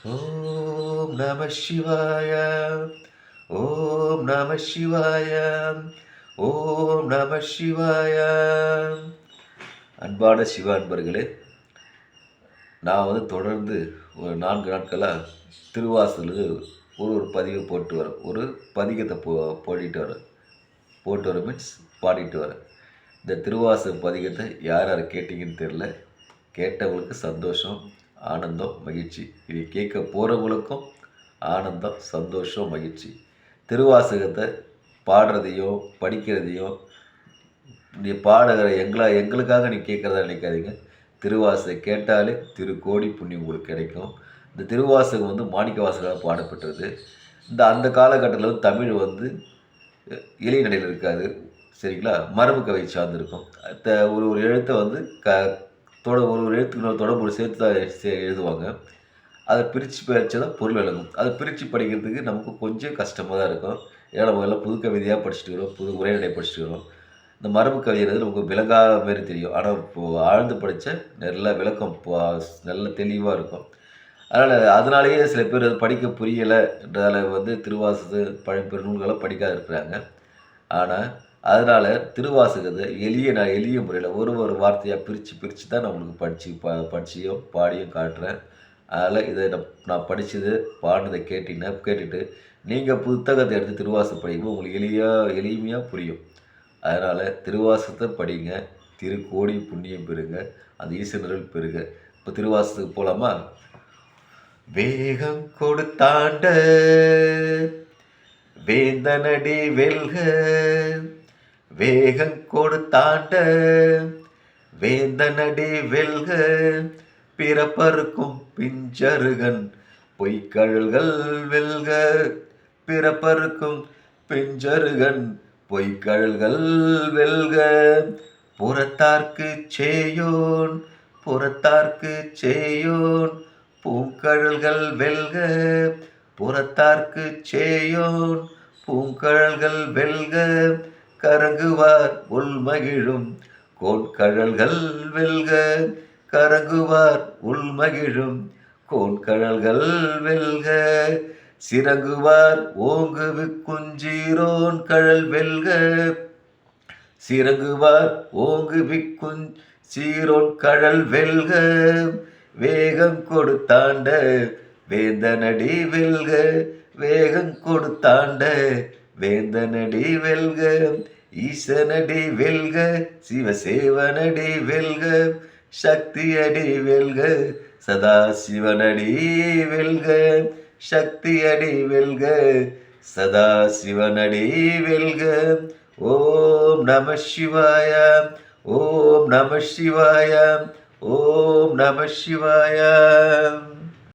ஓம் நம சிவாய. ஓம் நம சிவாய. ஓம் நம சிவாய. அன்பான சிவ அன்பர்களே, நான் தொடர்ந்து ஒரு 4 நாட்களாக திருவாசலுக்கு ஒரு பதிவை போட்டு வரேன். ஒரு பதிகத்தை போட்டுட்டு வரேன். போட்டு வரேன் மீன்ஸ் பாடிட்டு வரேன். இந்த திருவாசக பதிகத்தை யார் யார் கேட்டிங்கன்னு தெரில. கேட்டவங்களுக்கு சந்தோஷம், ஆனந்தம், மகிழ்ச்சி. இதை கேட்க போகிறவங்களுக்கும் ஆனந்தம், சந்தோஷம், மகிழ்ச்சி. திருவாசகத்தை பாடுறதையும் படிக்கிறதையும் நீ பாடுகிற எங்களுக்காக நீ கேட்குறதா நினைக்காதீங்க. திருவாசகம் கேட்டாலே கோடி புண்ணியம் உங்களுக்கு கிடைக்கும். இந்த திருவாசகம் மாணிக்க வாசகராக பாடப்பட்டது. அந்த காலகட்டத்தில் தமிழ் இளைய நிலையில் இருக்காது. சரிங்களா? மரபு கவை சார்ந்திருக்கும். ஒரு ஒரு எழுத்தை ஒரு எழுத்துக்கு தொடர்பு சேர்த்து தான் எழுதுவாங்க. அதை பிரித்து படித்தா தான் பொருள் விளங்கும். அதை பிரித்து படிக்கிறதுக்கு நமக்கு கொஞ்சம் கஷ்டமாக தான் இருக்கும். ஏன்னா நம்ம எல்லாம் புது கவிதையாக படிச்சுட்டு வரோம், புது உரைநடை படிச்சுட்டு வரோம். இந்த மரபு கவிதைங்கிறது நமக்கு விளங்காத மாரி தெரியும். ஆனால் இப்போது ஆழ்ந்து படித்தா நல்ல விளக்கம் நல்ல தெளிவாக இருக்கும். அதனாலேயே சில பேர் அது படிக்க புரியலைன்றதால திருவாசக பழம்பெரும் நூல்களை படிக்காத இருக்கிறாங்க. ஆனால் அதனால் திருவாசகத்தை எளிய முறையில் ஒரு வார்த்தையாக பிரித்து தான் நான் உங்களுக்கு படிச்சியும் பாடியும் காட்டுறேன். அதனால் இதை நான் படித்தது பாடினதை கேட்டுட்டு நீங்கள் புத்தகத்தை எடுத்து திருவாசகம் படிக்கும்போது உங்களுக்கு எளிமையாக புரியும். அதனால் திருவாசகத்தை படிங்க. கோடி புண்ணியம் பெறுங்க. அந்த ஈசனருள் பெறுங்க. இப்போ திருவாசகத்துக்கு போகலாமா? வேகம் கொடுத்தாண்ட வேந்தனடி வெல்க, வேகம் கொடுத்தாண்ட வேந்தனடி வெல்க, பிறப்பருக்கும் பிஞ்சருகன் பொய்க்கழல்கள் வெல்க, பிறப்பருக்கும் பிஞ்சருகன் பொய்க்கழல்கள் வெல்க, புறத்தார்க்கு சேயோன் புறத்தார்க்கு சேயோன் பூங்கழல்கள் வெல்க, புறத்தார்க்கு சேயோன் பூங்கழல்கள் வெல்க, கரங்குவார் உள்மகிழும் கோன்கழல்கள் வெல்க, கரங்குவார் உள்மகிழும் கோன்கழல்கள் வெல்க, சிறங்குவார் ஓங்கு குஞ்சீரோன் கழல் வெல்க, சிறங்குவார் ஓங்கு சீரோன் கழல் வெல்க, வேகம் கொடுத்தாண்ட வேந்தனடி வெல்க, வேகம் கொடுத்தாண்ட வேந்தனடி வெல்க, ஈசனடி வெல்க, சிவசேவனடி வெல்க, சக்தியடி வெல்க, சதா சிவனடி வெல்க, சக்தியடி வெல்க, சதா சிவனடி வெல்க. ஓம் நம சிவாய. ஓம் நம சிவாய. ஓம் நம சிவாய.